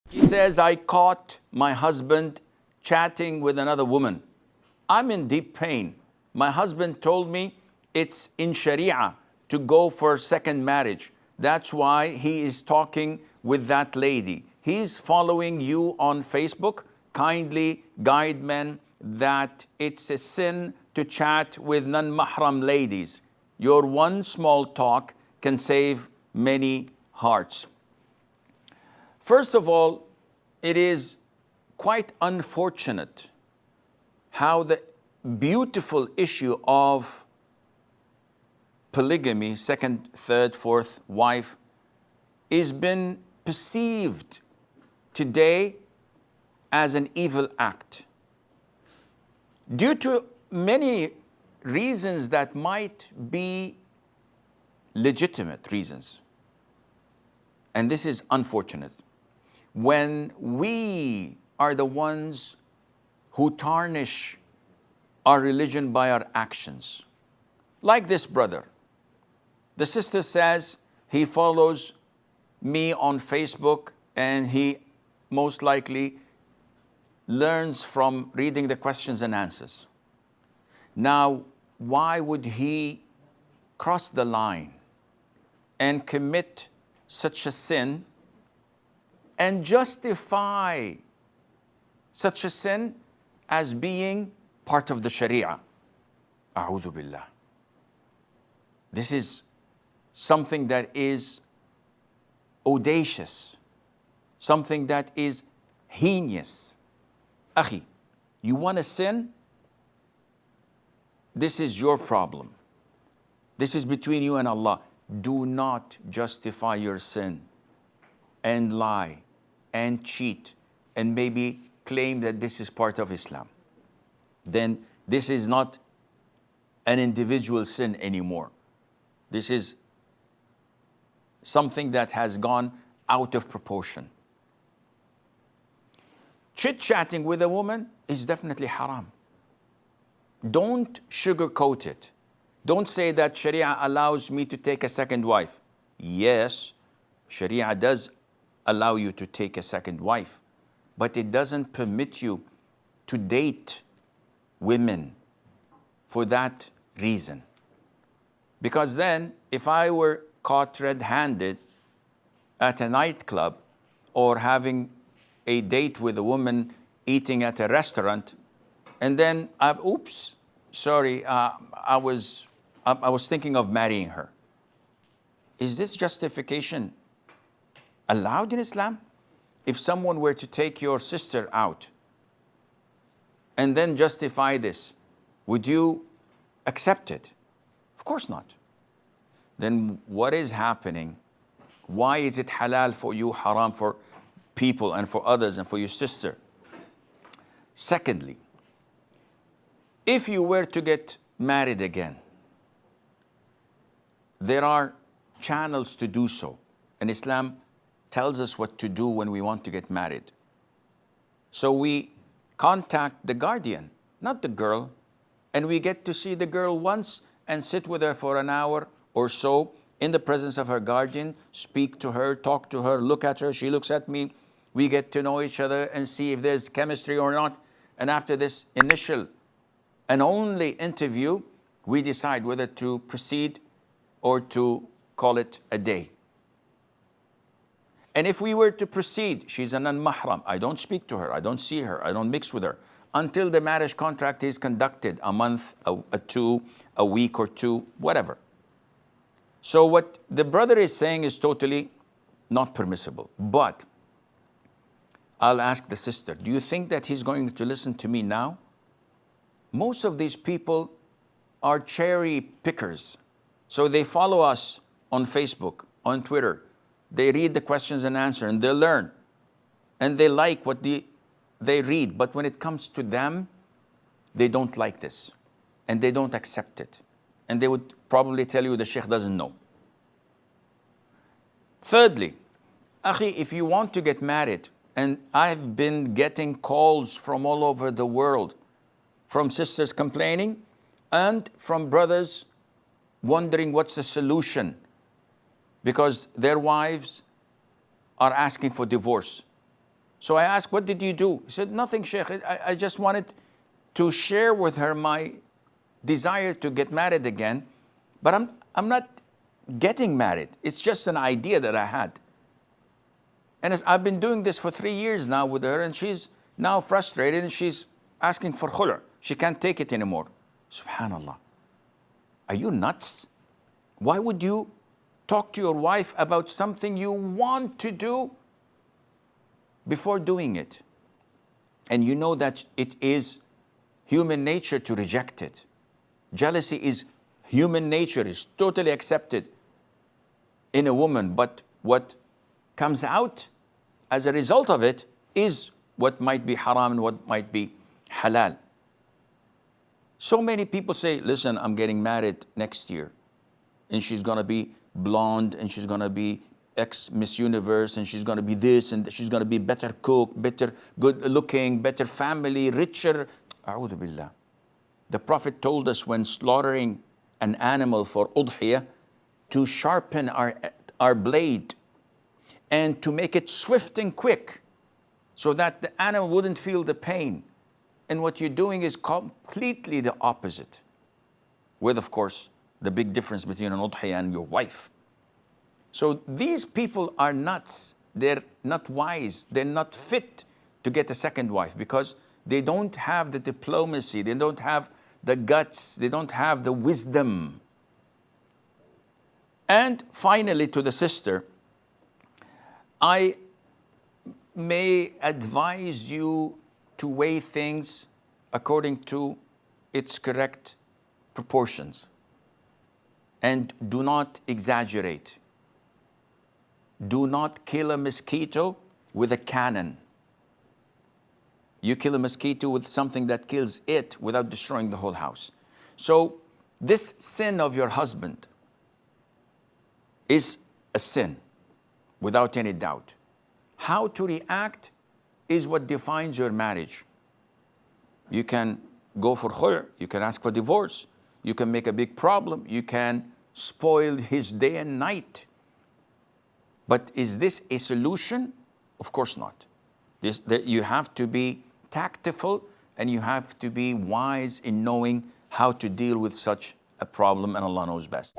He says, I caught my husband chatting with another woman. I'm in deep pain. My husband told me it's in Sharia to go for second marriage. That's why he is talking with that lady. He's following you on Facebook. Kindly guide men that it's a sin to chat with non-mahram ladies. Your one small talk can save many hearts. First of all, it is quite unfortunate how the beautiful issue of polygamy, second, third, fourth wife, is been perceived today as an evil act due to many reasons that might be legitimate reasons. And this is unfortunate. When we are the ones who tarnish our religion by our actions, like this brother. The sister says he follows me on Facebook and he most likely learns from reading the questions and answers. Now, why would he cross the line and commit such a sin and justify such a sin as being part of the Sharia? A'udhu billah. This is something that is audacious, something that is heinous. Akhi, you want to sin? This is your problem. This is between you and Allah. Do not justify your sin and lie and cheat and maybe claim that this is part of Islam. Then this is not an individual sin anymore. This is something that has gone out of proportion. Chit-chatting with a woman is definitely haram. Don't sugarcoat it. Don't say that Sharia allows me to take a second wife. Yes, Sharia does allow you to take a second wife, but it doesn't permit you to date women for that reason. Because then, if I were caught red-handed at a nightclub or having a date with a woman eating at a restaurant, and then, oops, sorry, I was thinking of marrying her. Is this justification allowed in Islam? If someone were to take your sister out and then justify this, would you accept it? Of course not. Then what is happening? Why is it halal for you, haram for people and for others and for your sister? Secondly, if you were to get married again, there are channels to do so. And Islam tells us what to do when we want to get married. So we contact the guardian, not the girl, and we get to see the girl once and sit with her for an hour or so in the presence of her guardian, speak to her, talk to her, look at her, she looks at me. We get to know each other and see if there's chemistry or not. And after this initial and only interview, we decide whether to proceed or to call it a day. And if we were to proceed, she's a non-mahram. I don't speak to her, I don't see her, I don't mix with her until the marriage contract is conducted, a month, a week or two, whatever. So what the brother is saying is totally not permissible. But I'll ask the sister, do you think that he's going to listen to me now? Most of these people are cherry pickers. So they follow us on Facebook, on Twitter. They read the questions and answers and they learn. And they like what they read. But when it comes to them, they don't like this. And they don't accept it. And they would probably tell you the Sheikh doesn't know. Thirdly, Akhi, if you want to get married, and I've been getting calls from all over the world, from sisters complaining and from brothers wondering what's the solution because their wives are asking for divorce. So I asked, what did you do? He said, nothing, Sheikh. I just wanted to share with her my desire to get married again, but I'm not getting married. It's just an idea that I had. And I've been doing this for 3 years now with her, and she's now frustrated and she's asking for khul'. She can't take it anymore. Subhanallah. Are you nuts? Why would you talk to your wife about something you want to do before doing it? And you know that it is human nature to reject it. Jealousy is human nature, is totally accepted in a woman, but what comes out as a result of it is what might be haram and what might be halal. So many people say, listen, I'm getting married next year, and she's gonna be blonde, and she's gonna be ex-Miss Universe, and she's gonna be this, and she's gonna be better cook, better good looking, better family, richer. A'udhu billah. The Prophet told us when slaughtering an animal for udhiyah to sharpen our blade and to make it swift and quick so that the animal wouldn't feel the pain. And what you're doing is completely the opposite. With, of course, the big difference between an udhiyah and your wife. So these people are nuts. They're not wise. They're not fit to get a second wife because they don't have the diplomacy. They don't have the guts. They don't have the wisdom. And finally, to the sister, I may advise you to weigh things according to its correct proportions. And do not exaggerate. Do not kill a mosquito with a cannon. You kill a mosquito with something that kills it without destroying the whole house. So this sin of your husband is a sin, without any doubt. How to react is what defines your marriage. You can go for khul', you can ask for divorce, you can make a big problem, you can spoil his day and night. But is this a solution? Of course not. You have to be tactful and you have to be wise in knowing how to deal with such a problem, and Allah knows best.